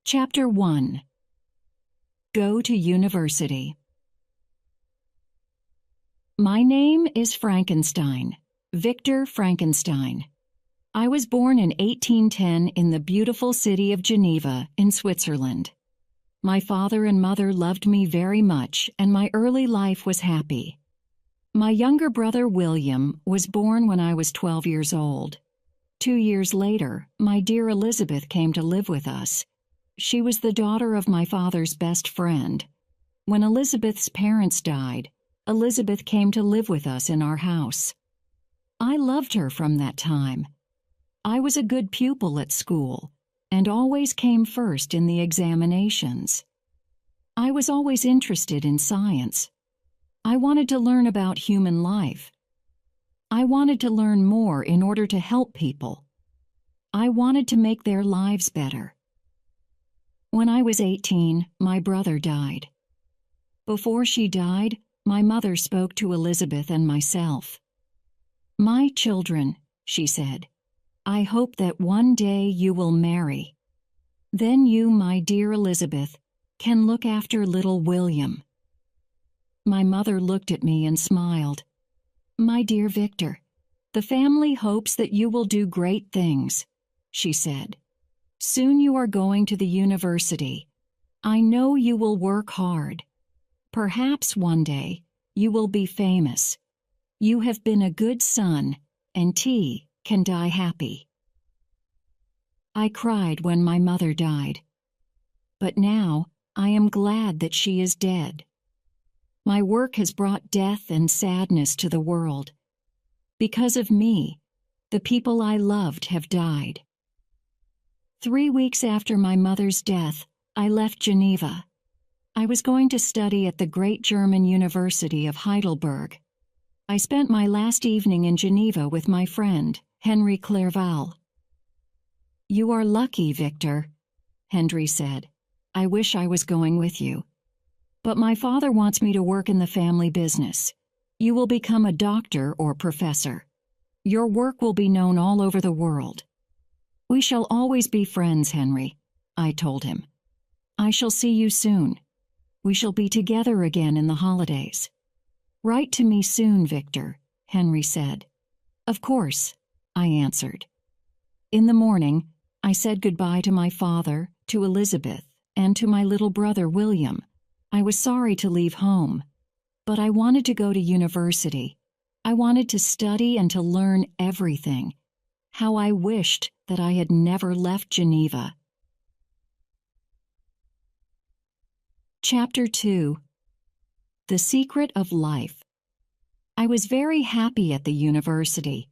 Chapter 1. Go to University. My name is Frankenstein, Victor Frankenstein. I was born in 1810 in the beautiful city of Geneva in Switzerland. My father and mother loved me very much, and my early life was happy. My younger brother William was born when I was 12 years old. 2 years later, my dear Elizabeth came to live with us. She was the daughter of my father's best friend. When Elizabeth's parents died, Elizabeth came to live with us in our house. I loved her from that time. I was a good pupil at school and always came first in the examinations. I was always interested in science. I wanted to learn about human life. I wanted to learn more in order to help people. I wanted to make their lives better. When I was 18, my brother died. Before she died, my mother spoke to Elizabeth and myself. "My children," she said, "I hope that one day you will marry. Then you, my dear Elizabeth, can look after little William." My mother looked at me and smiled. "My dear Victor, the family hopes that you will do great things," she said. "Soon you are going to the university. I know you will work hard. Perhaps one day you will be famous. You have been a good son, and T can die happy." I cried when my mother died. But now I am glad that she is dead. My work has brought death and sadness to the world. Because of me, the people I loved have died. 3 weeks after my mother's death, I left Geneva. I was going to study at the great German University of Heidelberg. I spent my last evening in Geneva with my friend, Henry Clerval. "You are lucky, Victor," Henry said. "I wish I was going with you. But my father wants me to work in the family business. You will become a doctor or professor. Your work will be known all over the world." "We shall always be friends, Henry," I told him. "I shall see you soon. We shall be together again in the holidays." "Write to me soon, Victor," Henry said. "Of course," I answered. In the morning, I said goodbye to my father, to Elizabeth, and to my little brother William. I was sorry to leave home, but I wanted to go to university. I wanted to study and to learn everything. How I wished that I had never left Geneva. Chapter 2. The Secret of Life. I was very happy at the university.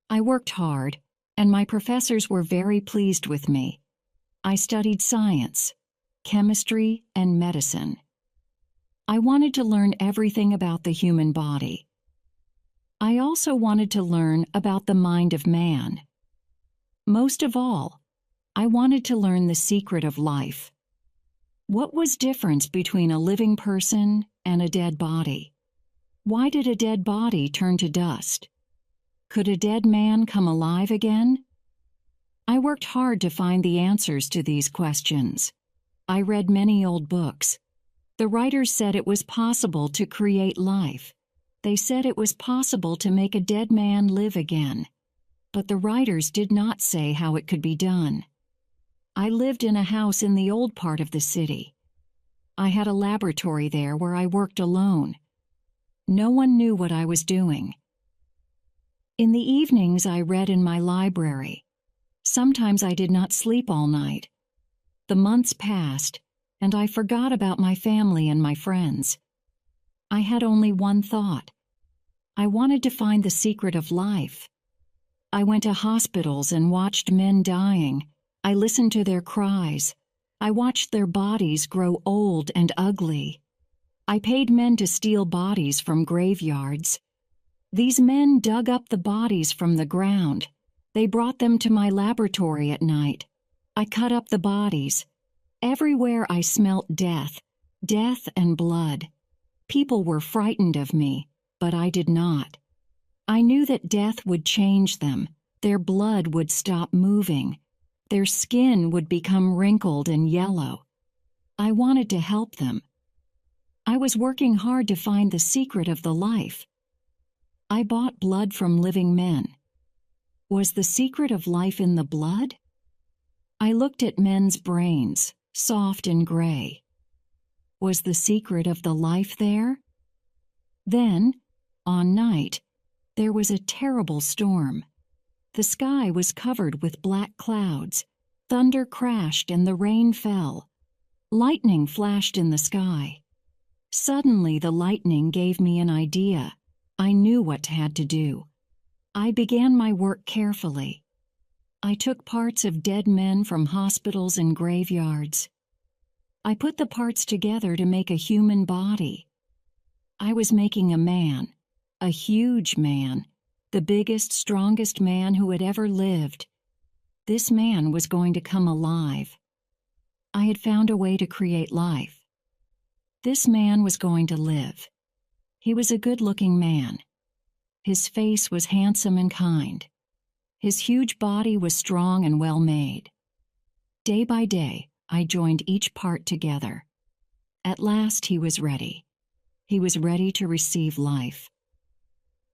I worked hard, and my professors were very pleased with me. I studied science, chemistry, and medicine. I wanted to learn everything about the human body. I also wanted to learn about the mind of man. Most of all, I wanted to learn the secret of life. What was difference between a living person and a dead body? Why did a dead body turn to dust? Could a dead man come alive again? I worked hard to find the answers to these questions. I read many old books. The writers said it was possible to create life. They said it was possible to make a dead man live again. But the writers did not say how it could be done. I lived in a house in the old part of the city. I had a laboratory there where I worked alone. No one knew what I was doing. In the evenings, I read in my library. Sometimes I did not sleep all night. The months passed, and I forgot about my family and my friends. I had only one thought. I wanted to find the secret of life. I went to hospitals and watched men dying. I listened to their cries. I watched their bodies grow old and ugly. I paid men to steal bodies from graveyards. These men dug up the bodies from the ground. They brought them to my laboratory at night. I cut up the bodies. Everywhere I smelt death, death and blood. People were frightened of me, but I did not. I knew that death would change them. Their blood would stop moving. Their skin would become wrinkled and yellow. I wanted to help them. I was working hard to find the secret of the life. I bought blood from living men. Was the secret of life in the blood? I looked at men's brains, soft and gray. Was the secret of the life there? Then, on night, there was a terrible storm. The sky was covered with black clouds. Thunder crashed and the rain fell. Lightning flashed in the sky. Suddenly the lightning gave me an idea. I knew what had to do. I began my work carefully. I took parts of dead men from hospitals and graveyards. I put the parts together to make a human body. I was making a man, a huge man, the biggest, strongest man who had ever lived. This man was going to come alive. I had found a way to create life. This man was going to live. He was a good-looking man. His face was handsome and kind. His huge body was strong and well-made. Day by day, I joined each part together. At last he was ready. He was ready to receive life.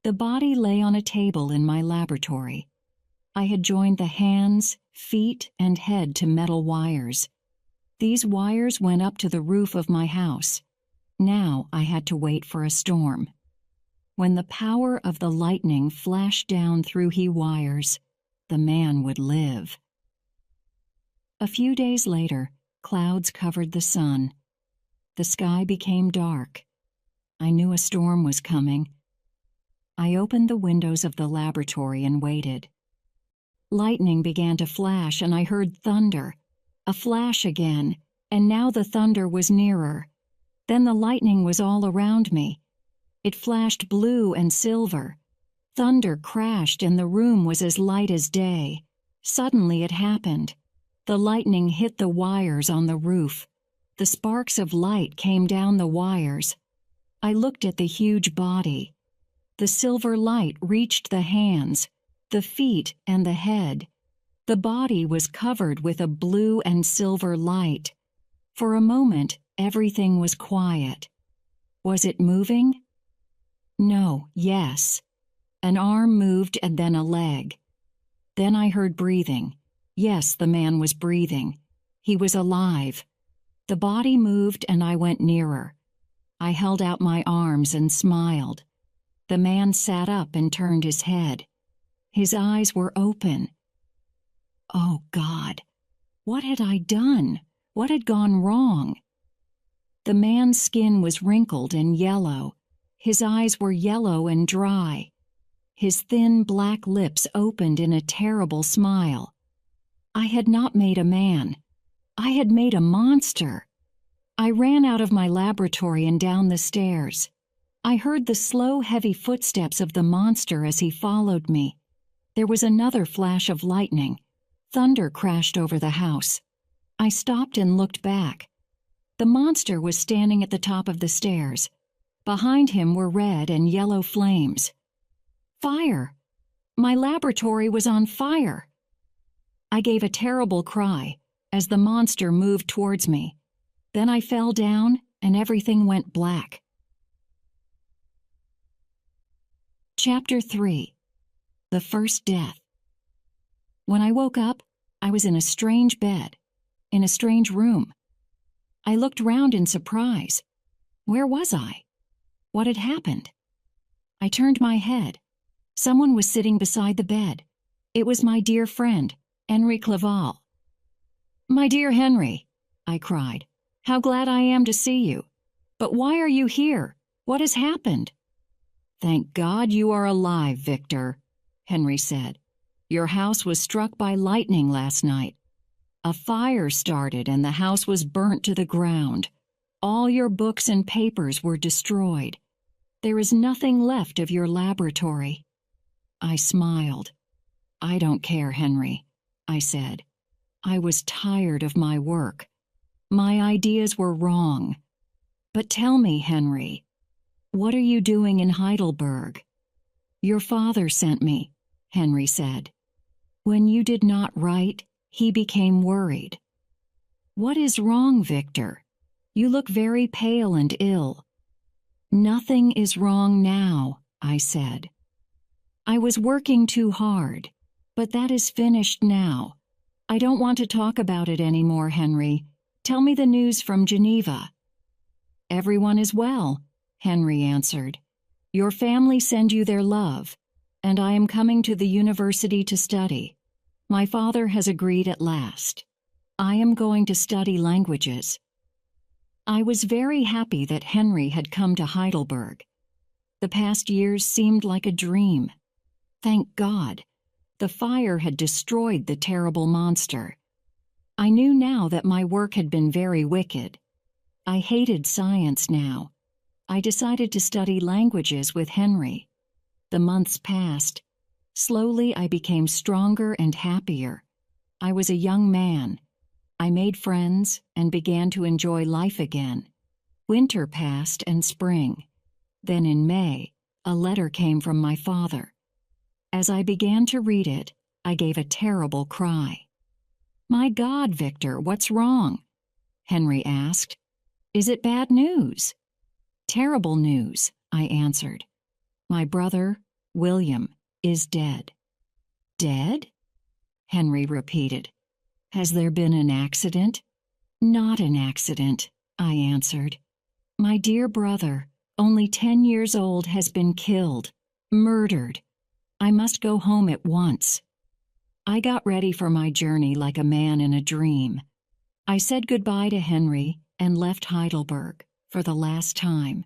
The body lay on a table in my laboratory. I had joined the hands, feet, and head to metal wires. These wires went up to the roof of my house. Now I had to wait for a storm. When the power of the lightning flashed down through he wires, the man would live. A few days later, clouds covered the sun. The sky became dark. I knew a storm was coming. I opened the windows of the laboratory and waited. Lightning began to flash and I heard thunder. A flash again, and now the thunder was nearer. Then the lightning was all around me. It flashed blue and silver. Thunder crashed and the room was as light as day. Suddenly it happened. The lightning hit the wires on the roof. The sparks of light came down the wires. I looked at the huge body. The silver light reached the hands, the feet, and the head. The body was covered with a blue and silver light. For a moment, everything was quiet. Was it moving? No, yes. An arm moved and then a leg. Then I heard breathing. Yes, the man was breathing. He was alive. The body moved and I went nearer. I held out my arms and smiled. The man sat up and turned his head. His eyes were open. Oh, God! What had I done? What had gone wrong? The man's skin was wrinkled and yellow. His eyes were yellow and dry. His thin black lips opened in a terrible smile. I had not made a man. I had made a monster. I ran out of my laboratory and down the stairs. I heard the slow, heavy footsteps of the monster as he followed me. There was another flash of lightning. Thunder crashed over the house. I stopped and looked back. The monster was standing at the top of the stairs. Behind him were red and yellow flames. Fire! My laboratory was on fire! I gave a terrible cry as the monster moved towards me. Then I fell down and everything went black. Chapter 3. The First Death. When I woke up, I was in a strange bed, in a strange room. I looked round in surprise. Where was I? What had happened? I turned my head. Someone was sitting beside the bed. It was my dear friend, Henry Clerval. "My dear Henry," I cried, "how glad I am to see you. But why are you here? What has happened?" "Thank God you are alive, Victor," Henry said. "Your house was struck by lightning last night. A fire started and the house was burnt to the ground. All your books and papers were destroyed. There is nothing left of your laboratory." I smiled. "I don't care, Henry," I said. "I was tired of my work. My ideas were wrong. But tell me, Henry, what are you doing in Heidelberg?" "Your father sent me," Henry said. "When you did not write, He became worried. "What is wrong, Victor? You look very pale and ill." "Nothing is wrong now," I said. "I was working too hard, but that is finished now. I don't want to talk about it anymore, Henry. Tell me the news from Geneva." "Everyone is well," Henry answered. "Your family send you their love, and I am coming to the university to study. My father has agreed at last. I am going to study languages." I was very happy that Henry had come to Heidelberg. The past years seemed like a dream. Thank God, the fire had destroyed the terrible monster. I knew now that my work had been very wicked. I hated science now. I decided to study languages with Henry. The months passed. Slowly I became stronger and happier. I was a young man. I made friends and began to enjoy life again. Winter passed and spring. Then in May, a letter came from my father. As I began to read it, I gave a terrible cry. "My God, Victor, what's wrong?" Henry asked. "Is it bad news?" "Terrible news," I answered. "My brother, William, is dead." "Dead?" Henry repeated. "Has there been an accident?" "Not an accident," I answered. "My dear brother, only 10 years old, has been killed, murdered. I must go home at once." I got ready for my journey like a man in a dream. I said goodbye to Henry and left Heidelberg for the last time.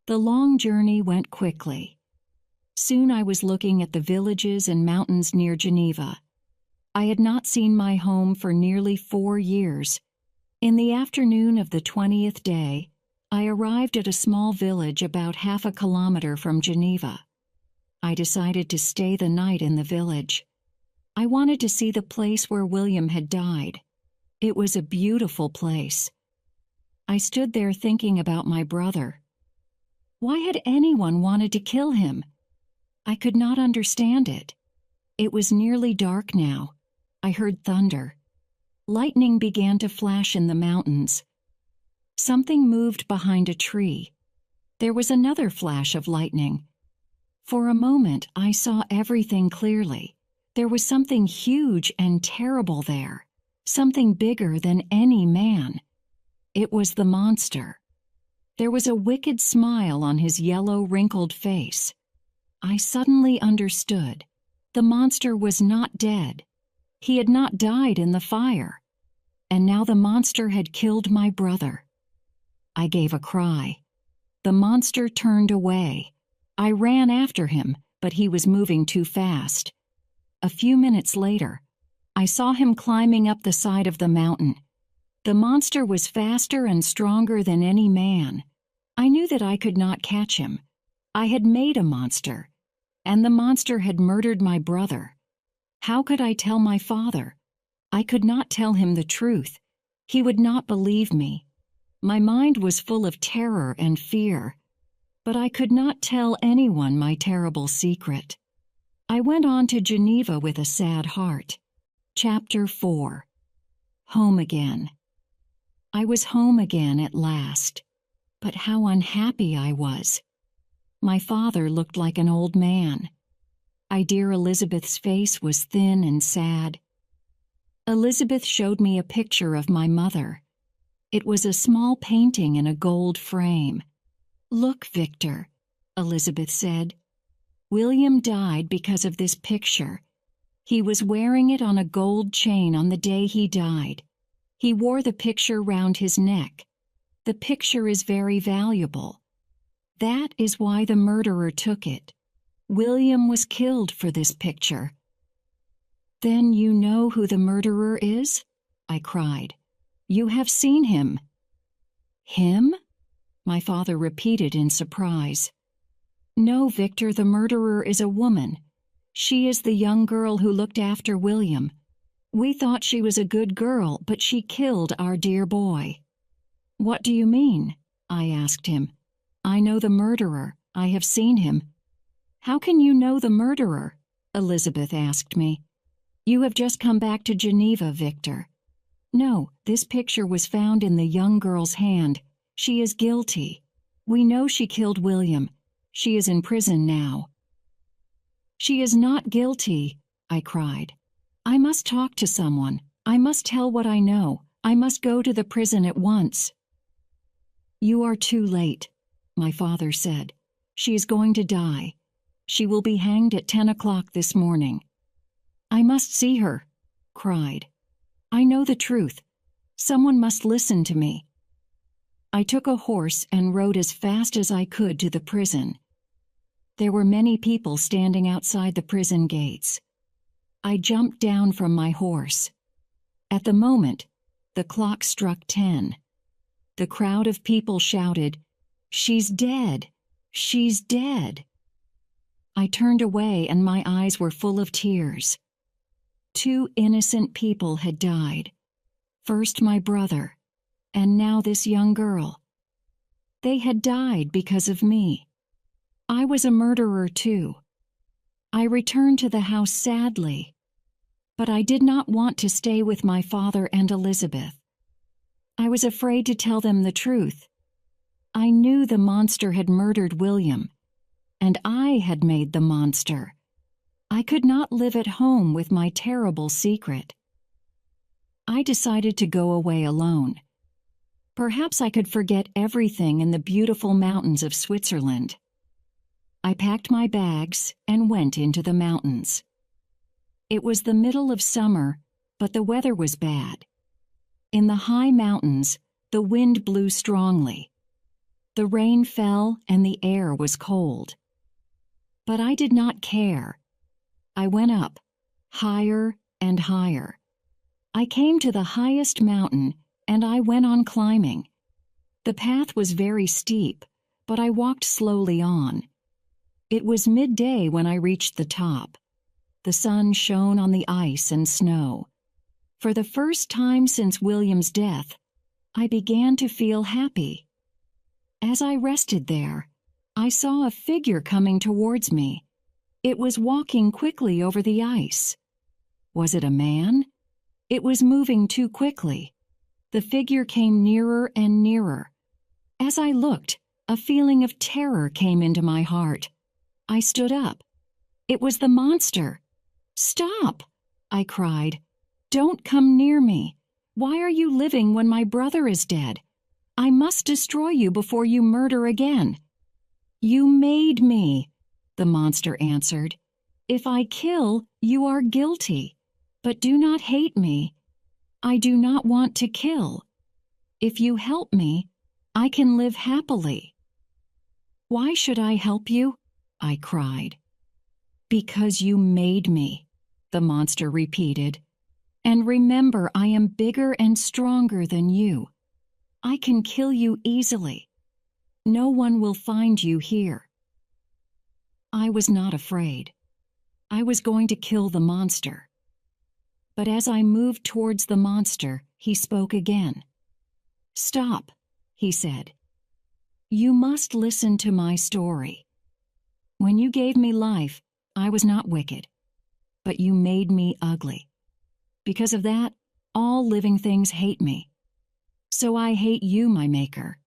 The long journey went quickly. Soon I was looking at the villages and mountains near Geneva. I had not seen my home for nearly 4 years. In the afternoon of the 20th day, I arrived at a small village about half a kilometer from Geneva. I decided to stay the night in the village. I wanted to see the place where William had died. It was a beautiful place. I stood there thinking about my brother. Why had anyone wanted to kill him? I could not understand it. It was nearly dark now. I heard thunder. Lightning began to flash in the mountains. Something moved behind a tree. There was another flash of lightning. For a moment, I saw everything clearly. There was something huge and terrible there, something bigger than any man. It was the monster. There was a wicked smile on his yellow, wrinkled face. I suddenly understood. The monster was not dead. He had not died in the fire. And now the monster had killed my brother. I gave a cry. The monster turned away. I ran after him, but he was moving too fast. A few minutes later, I saw him climbing up the side of the mountain. The monster was faster and stronger than any man. I knew that I could not catch him. I had made a monster, and the monster had murdered my brother. How could I tell my father? I could not tell him the truth. He would not believe me. My mind was full of terror and fear. But I could not tell anyone my terrible secret. I went on to Geneva with a sad heart. Chapter 4. Home again. I was home again at last. But how unhappy I was. My father looked like an old man. Dear Elizabeth's face was thin and sad. Elizabeth showed me a picture of my mother. It was a small painting in a gold frame. "Look, Victor," Elizabeth said. "William died because of this picture. He was wearing it on a gold chain on the day he died. He wore the picture round his neck. The picture is very valuable. That is why the murderer took it. William was killed for this picture." "Then you know who the murderer is?" I cried. "You have seen him." "Him?" my father repeated in surprise. "No, Victor, the murderer is a woman. She is the young girl who looked after William. We thought she was a good girl, but she killed our dear boy." "What do you mean?" I asked him. "I know the murderer. I have seen him." "How can you know the murderer?" Elizabeth asked me. You have just come back to Geneva, Victor. No, this picture was found in the young girl's hand. She is guilty. We know she killed William. She is in prison now." "She is not guilty," I cried. "I must talk to someone. I must tell what I know. I must go to the prison at once." "You are too late," my father said. "She is going to die. She will be hanged at 10 o'clock this morning." "I must see her," cried. "I know the truth. Someone must listen to me." I took a horse and rode as fast as I could to the prison. There were many people standing outside the prison gates. I jumped down from my horse. At the moment, the clock struck 10. The crowd of people shouted, "She's dead! She's dead!" I turned away and my eyes were full of tears. 2 innocent people had died. First my brother, and now this young girl. They had died because of me. I was a murderer too. I returned to the house sadly, but I did not want to stay with my father and Elizabeth. I was afraid to tell them the truth. I knew the monster had murdered William, and I had made the monster. I could not live at home with my terrible secret. I decided to go away alone. Perhaps I could forget everything in the beautiful mountains of Switzerland. I packed my bags and went into the mountains. It was the middle of summer, but the weather was bad. In the high mountains, the wind blew strongly. The rain fell and the air was cold. But I did not care. I went up, higher and higher. I came to the highest mountain and I went on climbing. The path was very steep, but I walked slowly on. It was midday when I reached the top. The sun shone on the ice and snow. For the first time since William's death, I began to feel happy. As I rested there, I saw a figure coming towards me. It was walking quickly over the ice. Was it a man? It was moving too quickly. The figure came nearer and nearer. As I looked, a feeling of terror came into my heart. I stood up. It was the monster. "Stop!" I cried. "Don't come near me. Why are you living when my brother is dead? I must destroy you before you murder again." "You made me," the monster answered. "If I kill, you are guilty. But do not hate me. I do not want to kill. If you help me, I can live happily." "Why should I help you?" I cried. "Because you made me," the monster repeated. "And remember, I am bigger and stronger than you. I can kill you easily. No one will find you here." I was not afraid. I was going to kill the monster. But as I moved towards the monster, he spoke again. "Stop," he said. "You must listen to my story. When you gave me life, I was not wicked, but you made me ugly. Because of that, all living things hate me. So I hate you, my maker."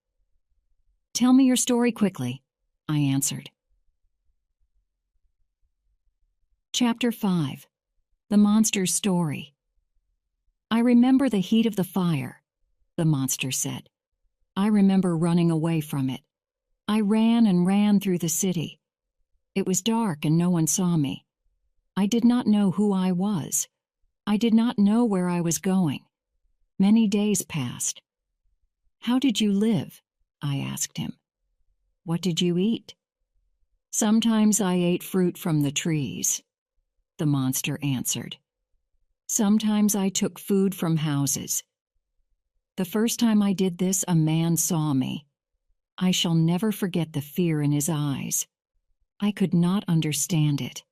"Tell me your story quickly," I answered. Chapter 5. The Monster's Story. "I remember the heat of the fire," the monster said. "I remember running away from it. I ran and ran through the city. It was dark and no one saw me. I did not know who I was. I did not know where I was going. Many days passed. 'How did you live?' I asked him. 'What did you eat?' 'Sometimes I ate fruit from the trees,' the monster answered. 'Sometimes I took food from houses. The first time I did this, a man saw me. I shall never forget the fear in his eyes. I could not understand it.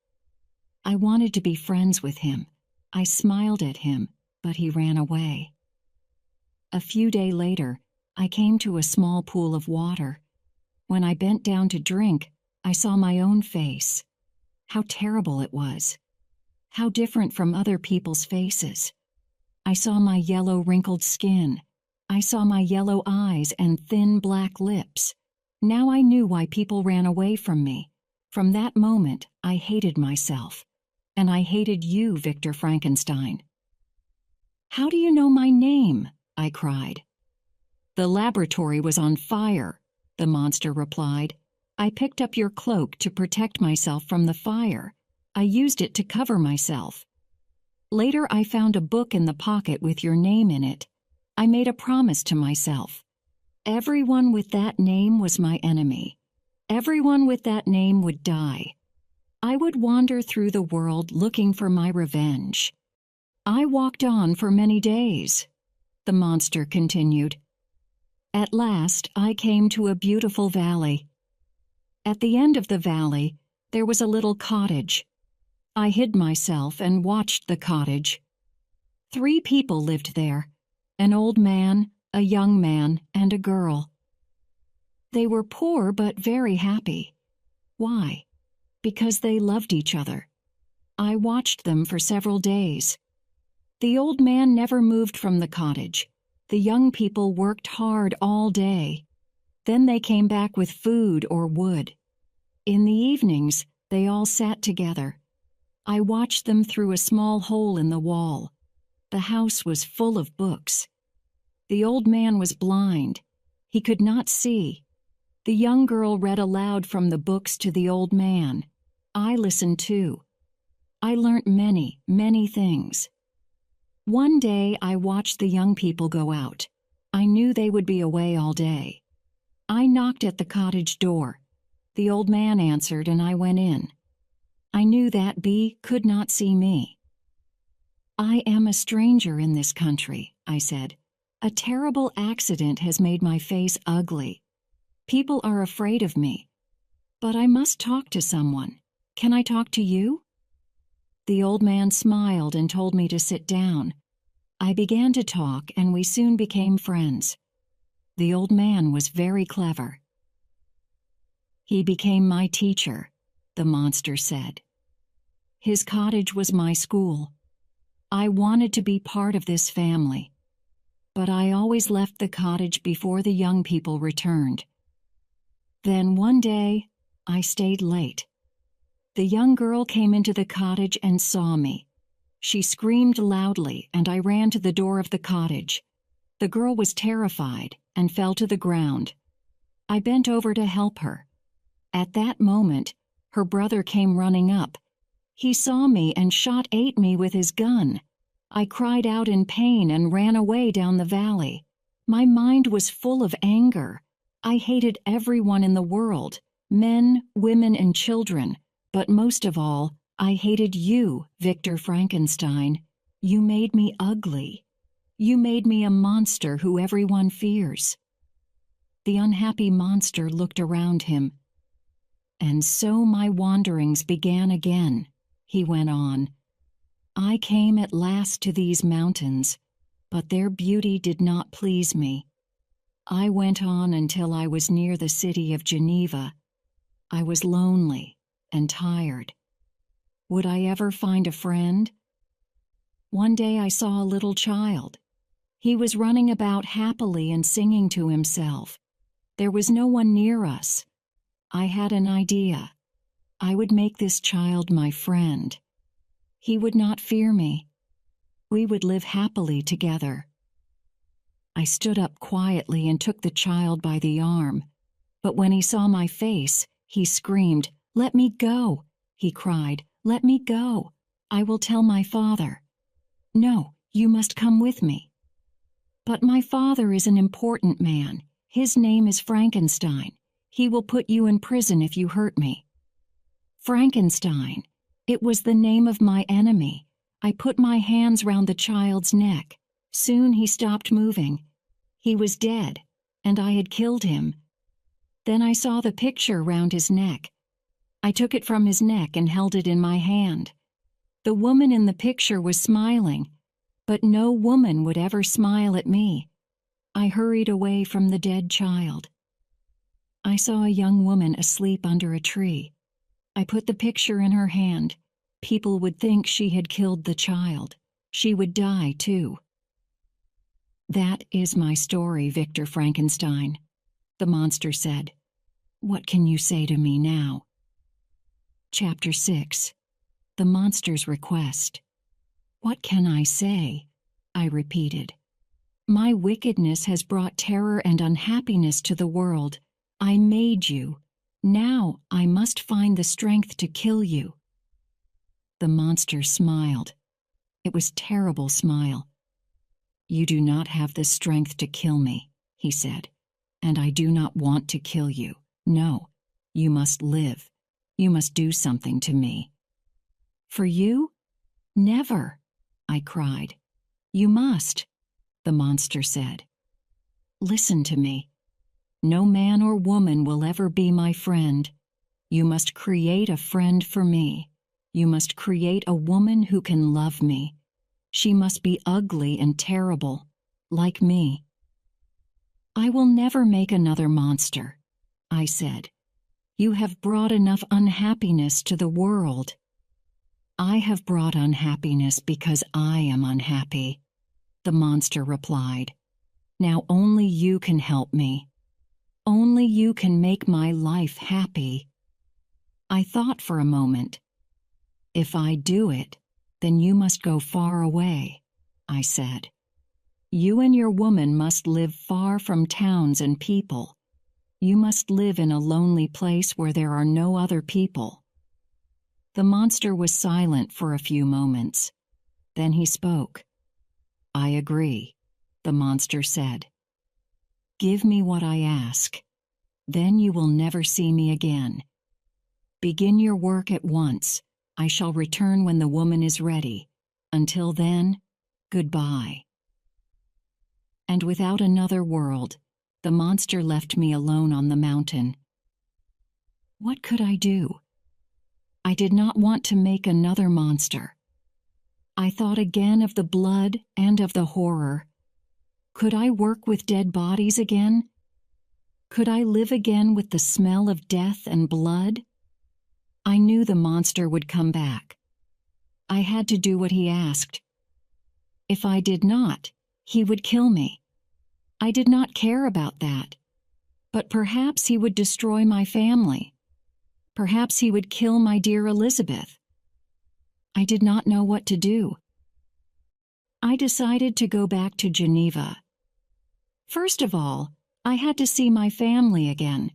I wanted to be friends with him. I smiled at him, but he ran away. A few days later, I came to a small pool of water. When I bent down to drink, I saw my own face. How terrible it was. How different from other people's faces. I saw my yellow wrinkled skin. I saw my yellow eyes and thin black lips. Now I knew why people ran away from me. From that moment, I hated myself. And I hated you, Victor Frankenstein. How do you know my name? I cried. The laboratory was on fire, the monster replied. I picked up your cloak to protect myself from the fire. I used it to cover myself. Later, I found a book in the pocket with your name in it. I made a promise to myself. Everyone with that name was my enemy. Everyone with that name would die. I would wander through the world looking for my revenge. I walked on for many days, the monster continued. At last, I came to a beautiful valley. At the end of the valley, there was a little cottage. I hid myself and watched the cottage. 3 people lived there, an old man, a young man, and a girl. They were poor but very happy. Why? Because they loved each other. I watched them for several days. The old man never moved from the cottage. The young people worked hard all day. Then they came back with food or wood. In the evenings, they all sat together. I watched them through a small hole in the wall. The house was full of books. The old man was blind. He could not see. The young girl read aloud from the books to the old man. I listened too. I learnt many, many things. One day I watched the young people go out. I knew they would be away all day. I knocked at the cottage door. The old man answered and I went in. I knew that bee could not see me. I am a stranger in this country, I said. A terrible accident has made my face ugly. People are afraid of me. But I must talk to someone. Can I talk to you? The old man smiled and told me to sit down. I began to talk and we soon became friends. The old man was very clever. He became my teacher, the monster said. His cottage was my school. I wanted to be part of this family. But I always left the cottage before the young people returned. Then one day, I stayed late. The young girl came into the cottage and saw me. She screamed loudly, and I ran to the door of the cottage. The girl was terrified and fell to the ground. I bent over to help her. At that moment, her brother came running up. He saw me and shot at me with his gun. I cried out in pain and ran away down the valley. My mind was full of anger. I hated everyone in the world, men, women, and children. But most of all, I hated you, Victor Frankenstein. You made me ugly. You made me a monster who everyone fears. The unhappy monster looked around him. And so my wanderings began again, he went on. I came at last to these mountains, but their beauty did not please me. I went on until I was near the city of Geneva. I was lonely and tired. Would I ever find a friend? One day I saw a little child. He was running about happily and singing to himself. There was no one near us. I had an idea. I would make this child my friend. He would not fear me. We would live happily together. I stood up quietly and took the child by the arm. But when he saw my face, he screamed, "Let me go!" He cried, "Let me go! I will tell my father." "No, you must come with me." "But my father is an important man. His name is Frankenstein. He will put you in prison if you hurt me." Frankenstein. It was the name of my enemy. I put my hands round the child's neck. Soon he stopped moving. He was dead, and I had killed him. Then I saw the picture round his neck. I took it from his neck and held it in my hand. The woman in the picture was smiling, but no woman would ever smile at me. I hurried away from the dead child. I saw a young woman asleep under a tree. I put the picture in her hand. People would think she had killed the child. She would die, too. That is my story, Victor Frankenstein, the monster said. What can you say to me now? Chapter 6. The Monster's Request. What can I say? I repeated. My wickedness has brought terror and unhappiness to the world. I made you. Now I must find the strength to kill you. The monster smiled. It was a terrible smile. You do not have the strength to kill me, he said, and I do not want to kill you. No, you must live. You must do something to me. For you? Never, I cried. You must, the monster said. Listen to me. No man or woman will ever be my friend. You must create a friend for me. You must create a woman who can love me. She must be ugly and terrible, like me. I will never make another monster, I said. You have brought enough unhappiness to the world. I have brought unhappiness because I am unhappy, the monster replied. Now only you can help me. Only you can make my life happy. I thought for a moment. If I do it, then you must go far away, I said. You and your woman must live far from towns and people. You must live in a lonely place where there are no other people. The monster was silent for a few moments. Then he spoke. I agree, the monster said. Give me what I ask. Then you will never see me again. Begin your work at once. I shall return when the woman is ready. Until then, goodbye. And without another word, the monster left me alone on the mountain. What could I do? I did not want to make another monster. I thought again of the blood and of the horror. Could I work with dead bodies again? Could I live again with the smell of death and blood? I knew the monster would come back. I had to do what he asked. If I did not, he would kill me. I did not care about that. But perhaps he would destroy my family. Perhaps he would kill my dear Elizabeth. I did not know what to do. I decided to go back to Geneva. First of all, I had to see my family again.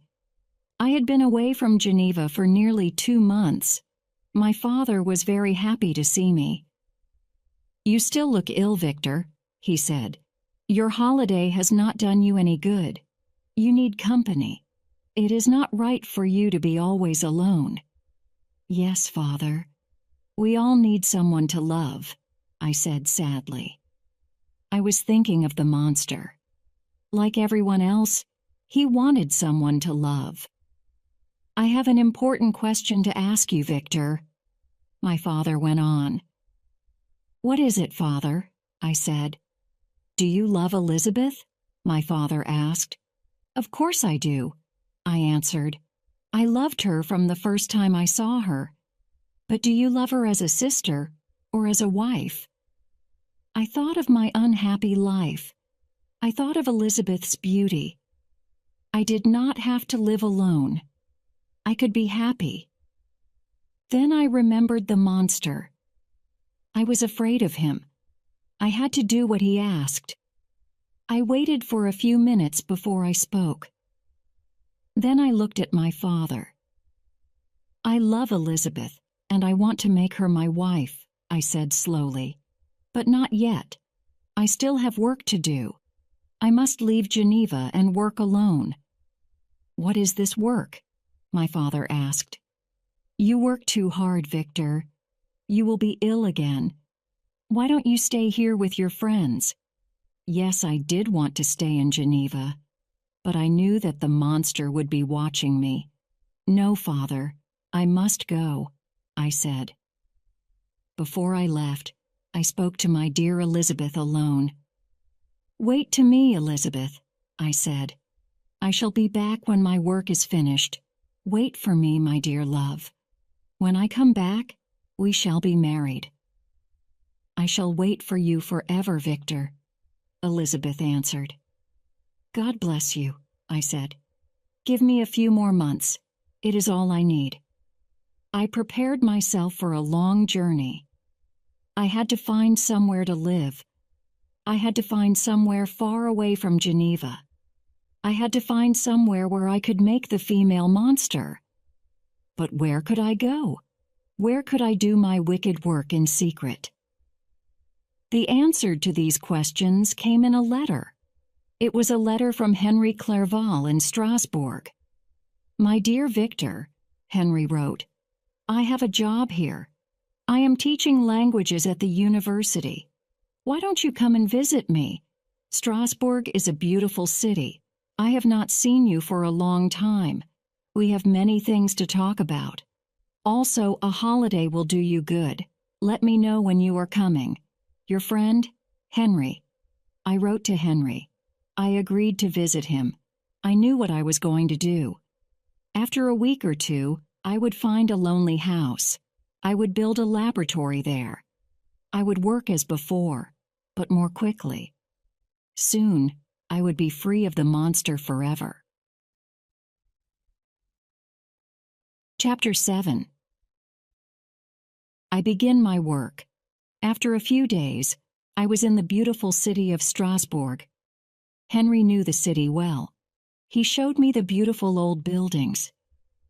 I had been away from Geneva for nearly 2 months. My father was very happy to see me. You still look ill, Victor, he said. Your holiday has not done you any good. You need company. It is not right for you to be always alone. Yes, Father. We all need someone to love, I said sadly. I was thinking of the monster. Like everyone else, he wanted someone to love. I have an important question to ask you, Victor, my father went on. What is it, Father? I said. Do you love Elizabeth? My father asked. Of course I do, I answered. I loved her from the first time I saw her. But do you love her as a sister or as a wife? I thought of my unhappy life. I thought of Elizabeth's beauty. I did not have to live alone. I could be happy. Then I remembered the monster. I was afraid of him. I had to do what he asked. I waited for a few minutes before I spoke. Then I looked at my father. I love Elizabeth, and I want to make her my wife, I said slowly. But not yet. I still have work to do. I must leave Geneva and work alone. What is this work? My father asked. You work too hard, Victor. You will be ill again. Why don't you stay here with your friends? Yes, I did want to stay in Geneva, but I knew that the monster would be watching me. No, Father, I must go, I said. Before I left, I spoke to my dear Elizabeth alone. Wait to me, Elizabeth, I said. I shall be back when my work is finished. Wait for me, my dear love. When I come back, We shall be married." "I shall wait for you forever, Victor," Elizabeth answered. "God bless you," I said. "Give me a few more months. It is all I need." I prepared myself for a long journey. I had to find somewhere to live. I had to find somewhere far away from Geneva. I had to find somewhere where I could make the female monster. But where could I go? Where could I do my wicked work in secret? The answer to these questions came in a letter. It was a letter from Henry Clerval in Strasbourg. "My dear Victor," Henry wrote, "I have a job here. I am teaching languages at the university. Why don't you come and visit me? Strasbourg is a beautiful city. I have not seen you for a long time. We have many things to talk about. Also, a holiday will do you good. Let me know when you are coming. Your friend, Henry." I wrote to Henry. I agreed to visit him. I knew what I was going to do. After a week or two, I would find a lonely house. I would build a laboratory there. I would work as before, but more quickly. Soon, I would be free of the monster forever. Chapter 7. I begin my work. After a few days, I was in the beautiful city of Strasbourg. Henry knew the city well. He showed me the beautiful old buildings.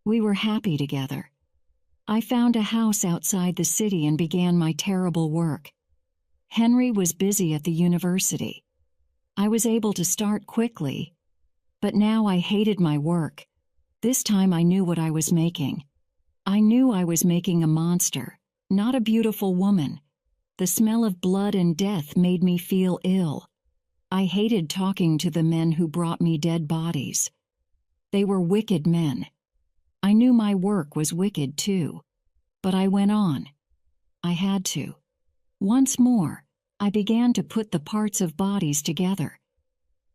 We were happy together. I found a house outside the city and began my terrible work. Henry was busy at the university. I was able to start quickly, but now I hated my work. This time I knew what I was making. I knew I was making a monster, not a beautiful woman. The smell of blood and death made me feel ill. I hated talking to the men who brought me dead bodies. They were wicked men. I knew my work was wicked too, but I went on. I had to. Once more, I began to put the parts of bodies together.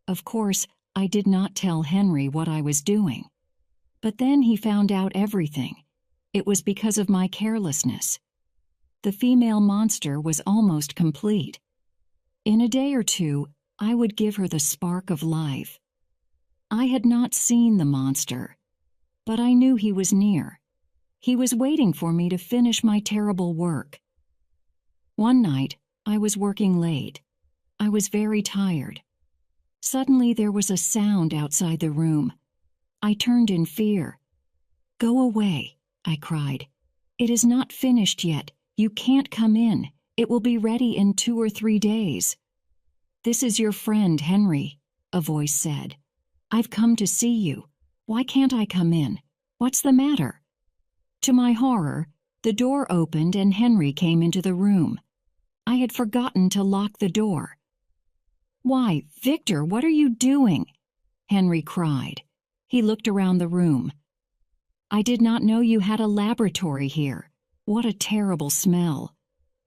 Of course, I did not tell Henry what I was doing. But then he found out everything. It was because of my carelessness. The female monster was almost complete. In a day or two, I would give her the spark of life. I had not seen the monster, but I knew he was near. He was waiting for me to finish my terrible work. One night, I was working late. I was very tired. Suddenly there was a sound outside the room. I turned in fear. "Go away," I cried. "It is not finished yet. You can't come in. It will be ready in 2 or 3 days." "This is your friend, Henry," a voice said. "I've come to see you. Why can't I come in? What's the matter?" To my horror, the door opened and Henry came into the room. I had forgotten to lock the door. "Why, Victor, what are you doing?" Henry cried. He looked around the room. "I did not know you had a laboratory here. What a terrible smell.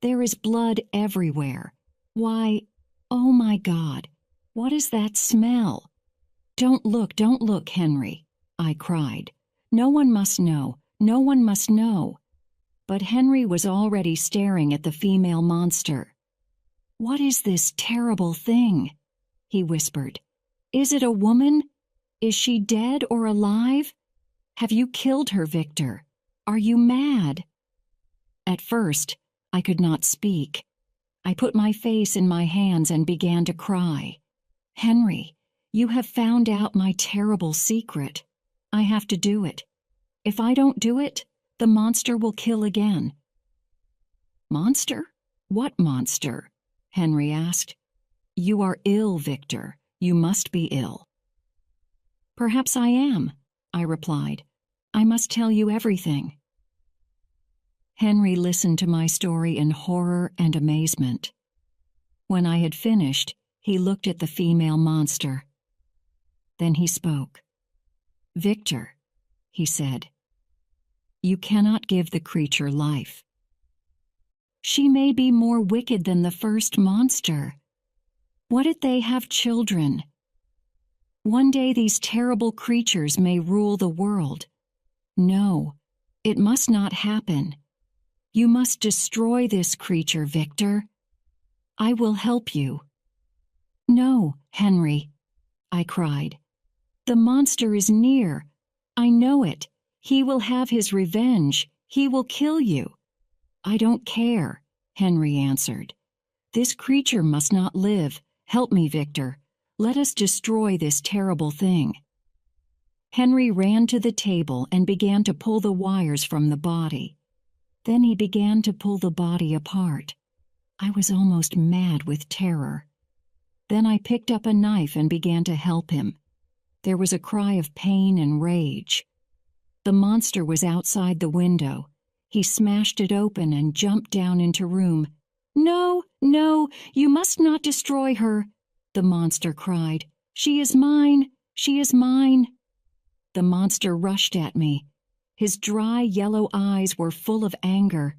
There is blood everywhere. Why, oh my God, what is that smell?" Don't look, Henry," I cried. "No one must know, no one must know." But Henry was already staring at the female monster. "What is this terrible thing?" he whispered. "Is it a woman? Is she dead or alive? Have you killed her, Victor? Are you mad?" At first, I could not speak. I put my face in my hands and began to cry. "Henry, you have found out my terrible secret. I have to do it. If I don't do it, the monster will kill again." "Monster? What monster?" Henry asked. "You are ill, Victor. You must be ill." "Perhaps I am," I replied. "I must tell you everything." Henry listened to my story in horror and amazement. When I had finished, he looked at the female monster. Then he spoke. "Victor," he said, "you cannot give the creature life. She may be more wicked than the first monster. What if they have children? One day these terrible creatures may rule the world. No, it must not happen. You must destroy this creature, Victor. I will help you." "No, Henry," I cried. "The monster is near. I know it. He will have his revenge. He will kill you." "I don't care," Henry answered. "This creature must not live. Help me, Victor. Let us destroy this terrible thing." Henry ran to the table and began to pull the wires from the body. Then he began to pull the body apart. I was almost mad with terror. Then I picked up a knife and began to help him. There was a cry of pain and rage. The monster was outside the window. He smashed it open and jumped down into room. "No, no, you must not destroy her," the monster cried. "She is mine, she is mine." The monster rushed at me. His dry yellow eyes were full of anger.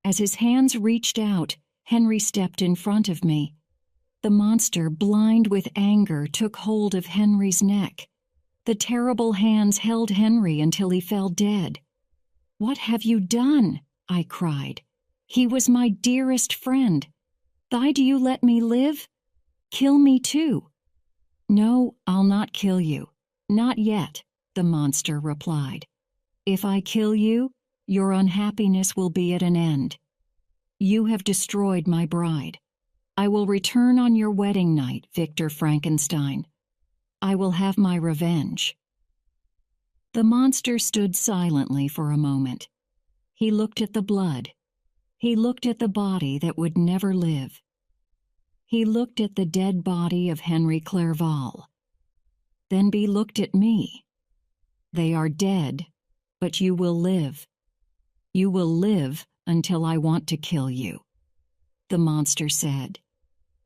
As his hands reached out, Henry stepped in front of me. The monster, blind with anger, took hold of Henry's neck. The terrible hands held Henry until he fell dead. "What have you done?" I cried. "He was my dearest friend. Why do you let me live? Kill me too." "No, I'll not kill you. Not yet," the monster replied. "If I kill you, your unhappiness will be at an end. You have destroyed my bride. I will return on your wedding night, Victor Frankenstein. I will have my revenge." The monster stood silently for a moment. He looked at the blood. He looked at the body that would never live. He looked at the dead body of Henry Clerval. Then he looked at me. "They are dead, but you will live. You will live until I want to kill you," the monster said.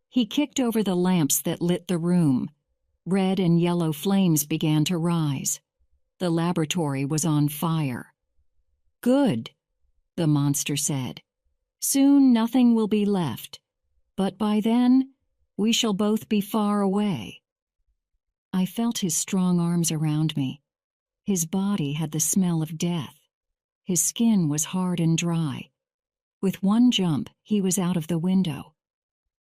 He kicked over the lamps that lit the room. Red and yellow flames began to rise. The laboratory was on fire. "Good," the monster said. "Soon nothing will be left, but by then we shall both be far away." I felt his strong arms around me. His body had the smell of death. His skin was hard and dry. With one jump, he was out of the window.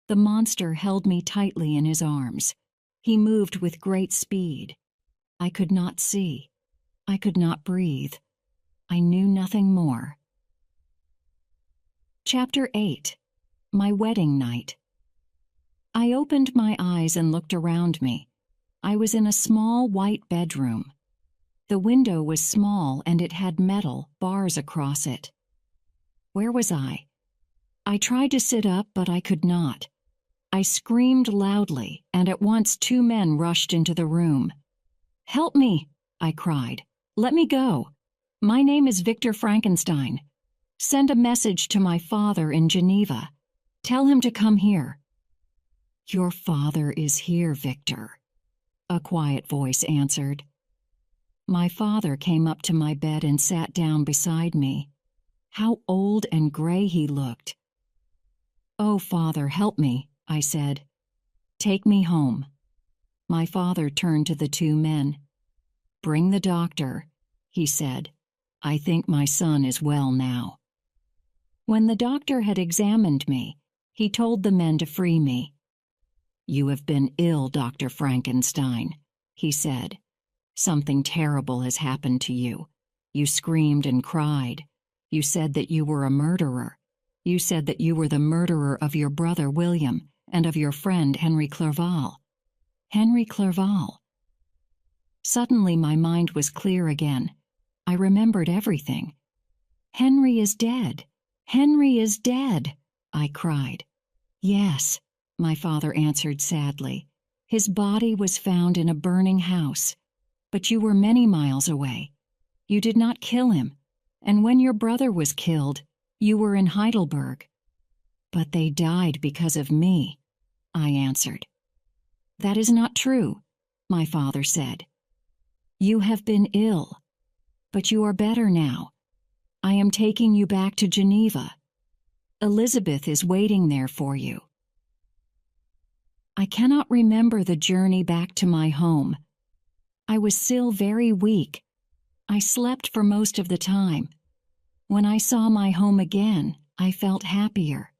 The monster held me tightly in his arms. He moved with great speed. I could not see. I could not breathe. I knew nothing more. Chapter 8. My Wedding Night. I opened my eyes and looked around me. I was in a small white bedroom. The window was small and it had metal bars across it. Where was I? I tried to sit up, but I could not. I screamed loudly, and at once 2 men rushed into the room. "Help me!" I cried. "Let me go. My name is Victor Frankenstein. Send a message to my father in Geneva. Tell him to come here." "Your father is here, Victor," a quiet voice answered. My father came up to my bed and sat down beside me. How old and gray he looked. "Oh, Father, help me," I said. "Take me home." My father turned to the 2 men. "Bring the doctor," he said. "I think my son is well now." When the doctor had examined me, he told the men to free me. "You have been ill, Dr. Frankenstein," he said. "Something terrible has happened to you. You screamed and cried. You said that you were a murderer. You said that you were the murderer of your brother William and of your friend Henry Clerval." Henry Clerval. Suddenly my mind was clear again. I remembered everything. "Henry is dead. Henry is dead," I cried. "Yes," my father answered sadly. "His body was found in a burning house. But you were many miles away. You did not kill him. And when your brother was killed, you were in Heidelberg." "But they died because of me," I answered. "That is not true," my father said. "You have been ill, but you are better now. I am taking you back to Geneva. Elizabeth is waiting there for you." I cannot remember the journey back to my home. I was still very weak. I slept for most of the time. When I saw my home again, I felt happier.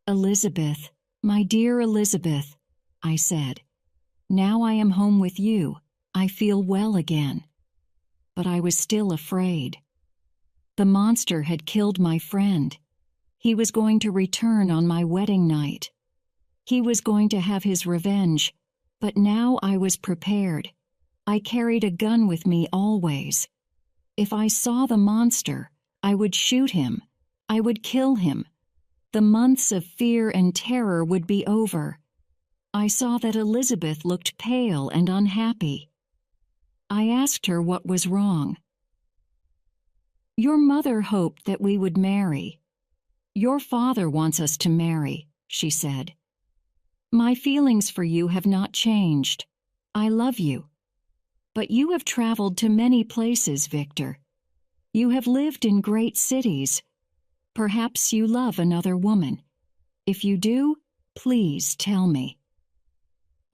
"Elizabeth, my dear Elizabeth," I said, "now I am home with you. I feel well again." But I was still afraid. The monster had killed my friend. He was going to return on my wedding night. He was going to have his revenge, but now I was prepared. I carried a gun with me always. If I saw the monster, I would shoot him. I would kill him. The months of fear and terror would be over. I saw that Elizabeth looked pale and unhappy. I asked her what was wrong. "Your mother hoped that we would marry. Your father wants us to marry," she said. "My feelings for you have not changed. I love you. But you have traveled to many places, Victor. You have lived in great cities. Perhaps you love another woman. If you do, please tell me."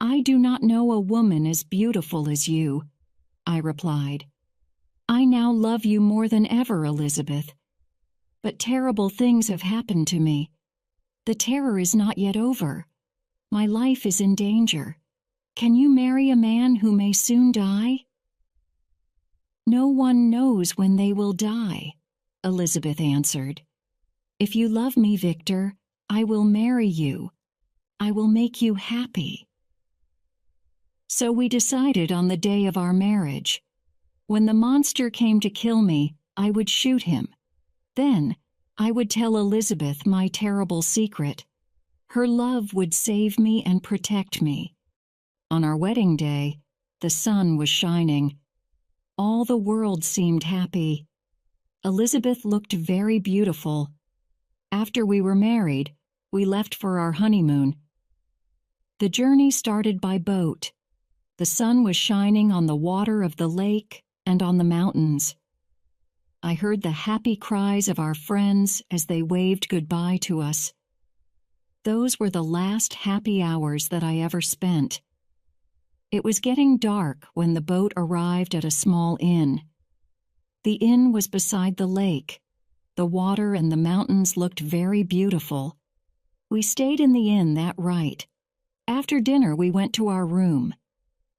"I do not know a woman as beautiful as you," I replied. "I now love you more than ever, Elizabeth. But terrible things have happened to me. The terror is not yet over. My life is in danger. Can you marry a man who may soon die?" "No one knows when they will die," Elizabeth answered. "If you love me, Victor, I will marry you. I will make you happy." So we decided on the day of our marriage. When the monster came to kill me, I would shoot him. Then I would tell Elizabeth my terrible secret. Her love would save me and protect me. On our wedding day, the sun was shining. All the world seemed happy. Elizabeth looked very beautiful. After we were married, we left for our honeymoon. The journey started by boat. The sun was shining on the water of the lake and on the mountains. I heard the happy cries of our friends as they waved goodbye to us. Those were the last happy hours that I ever spent. It was getting dark when the boat arrived at a small inn. The inn was beside the lake. The water and the mountains looked very beautiful. We stayed in the inn that night. After dinner, we went to our room.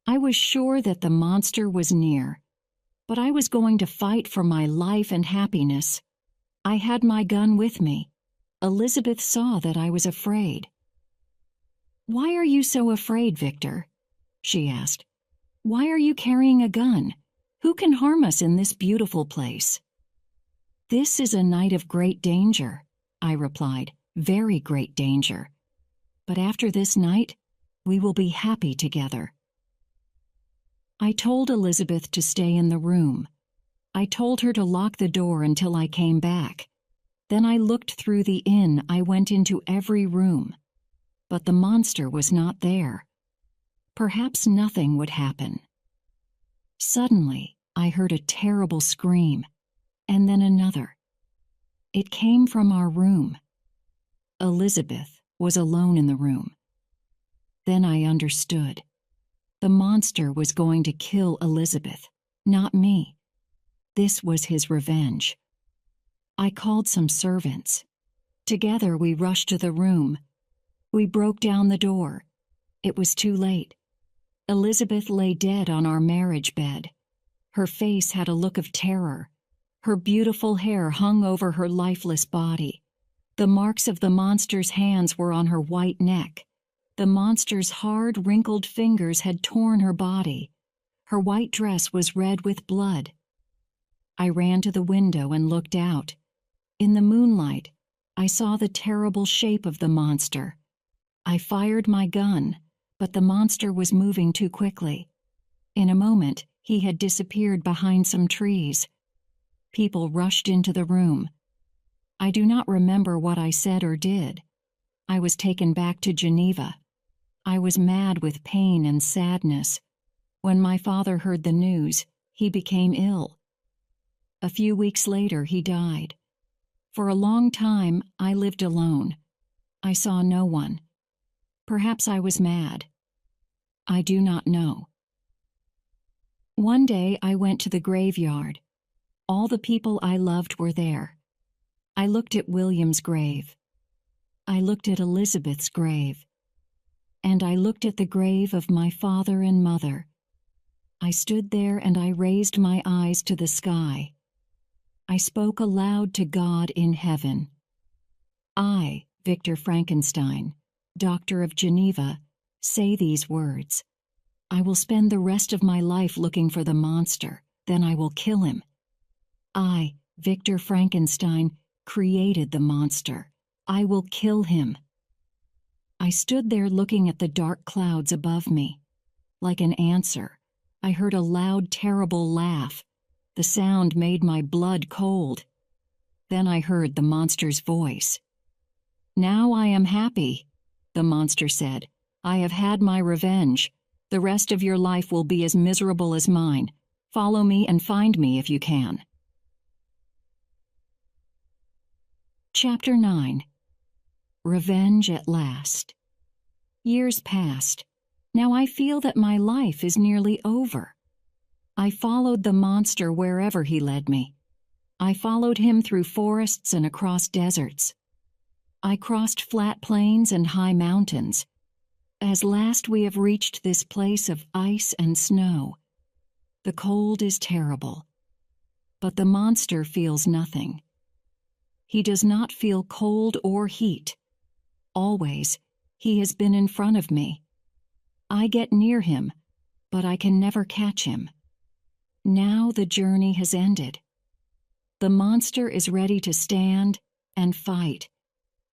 I was sure that the monster was near, but I was going to fight for my life and happiness. I had my gun with me. Elizabeth saw that I was afraid. "Why are you so afraid, Victor?" she asked. "Why are you carrying a gun? Who can harm us in this beautiful place?" "This is a night of great danger," I replied, "very great danger. But after this night, we will be happy together." I told Elizabeth to stay in the room. I told her to lock the door until I came back. Then I looked through the inn. I went into every room. But the monster was not there. Perhaps nothing would happen. Suddenly, I heard a terrible scream, and then another. It came from our room. Elizabeth was alone in the room. Then I understood. The monster was going to kill Elizabeth, not me. This was his revenge. I called some servants. Together we rushed to the room. We broke down the door. It was too late. Elizabeth lay dead on our marriage bed. Her face had a look of terror. Her beautiful hair hung over her lifeless body. The marks of the monster's hands were on her white neck. The monster's hard, wrinkled fingers had torn her body. Her white dress was red with blood. I ran to the window and looked out. In the moonlight, I saw the terrible shape of the monster. I fired my gun, but the monster was moving too quickly. In a moment, he had disappeared behind some trees. People rushed into the room. I do not remember what I said or did. I was taken back to Geneva. I was mad with pain and sadness. When my father heard the news, he became ill. A few weeks later, he died. For a long time, I lived alone. I saw no one. Perhaps I was mad. I do not know. One day, I went to the graveyard. All the people I loved were there. I looked at William's grave. I looked at Elizabeth's grave. And I looked at the grave of my father and mother. I stood there and I raised my eyes to the sky. I spoke aloud to God in heaven. I, Victor Frankenstein, Doctor of Geneva, say these words. I will spend the rest of my life looking for the monster, then I will kill him. I, Victor Frankenstein, created the monster. I will kill him. I stood there looking at the dark clouds above me. Like an answer, I heard a loud, terrible laugh. The sound made my blood cold. Then I heard the monster's voice. Now I am happy, the monster said. I have had my revenge. The rest of your life will be as miserable as mine. Follow me and find me if you can. Chapter 9. Revenge at last. Years passed. Now I feel that my life is nearly over. I followed the monster wherever he led me. I followed him through forests and across deserts. I crossed flat plains and high mountains. At last we have reached this place of ice and snow. The cold is terrible, but the monster feels nothing. He does not feel cold or heat. Always, he has been in front of me. I get near him, but I can never catch him. Now the journey has ended. The monster is ready to stand and fight.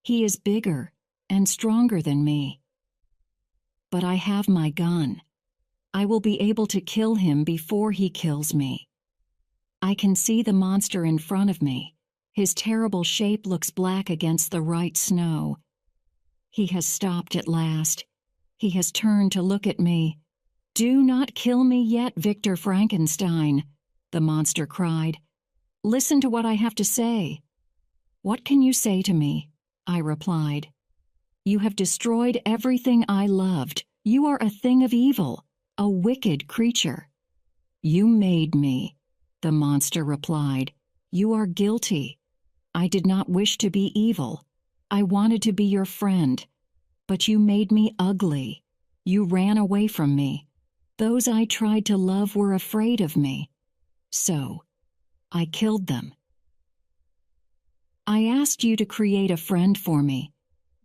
He is bigger and stronger than me. But I have my gun. I will be able to kill him before he kills me. I can see the monster in front of me. His terrible shape looks black against the white snow. He has stopped at last. He has turned to look at me. Do not kill me yet, Victor Frankenstein, the monster cried. Listen to what I have to say. What can you say to me? I replied. You have destroyed everything I loved. You are a thing of evil, a wicked creature. You made me, the monster replied. You are guilty. I did not wish to be evil. I wanted to be your friend. But you made me ugly. You ran away from me. Those I tried to love were afraid of me. So, I killed them. I asked you to create a friend for me,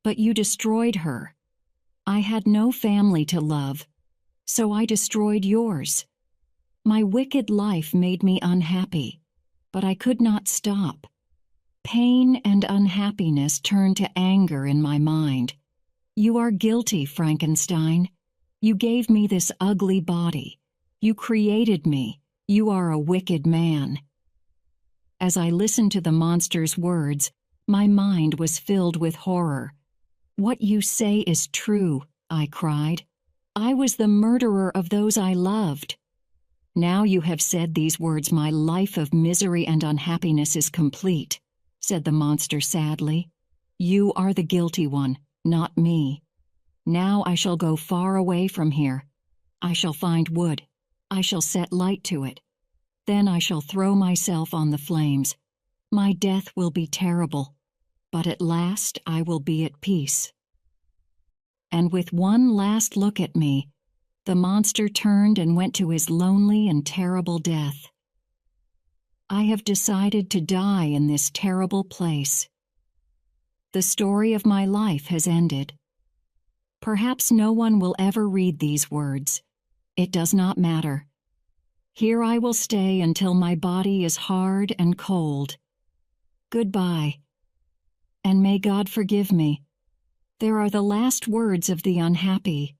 but you destroyed her. I had no family to love, so I destroyed yours. My wicked life made me unhappy, but I could not stop. Pain and unhappiness turned to anger in my mind. You are guilty, Frankenstein. You gave me this ugly body. You created me. You are a wicked man. As I listened to the monster's words, my mind was filled with horror. What you say is true, I cried. I was the murderer of those I loved. Now you have said these words, my life of misery and unhappiness is complete, said the monster sadly. You are the guilty one, not me. Now I shall go far away from here. I shall find wood. I shall set light to it. Then I shall throw myself on the flames. My death will be terrible, but at last I will be at peace. And with one last look at me, the monster turned and went to his lonely and terrible death. I have decided to die in this terrible place. The story of my life has ended. Perhaps no one will ever read these words. It does not matter. Here I will stay until my body is hard and cold. Goodbye. And may God forgive me. There are the last words of the unhappy.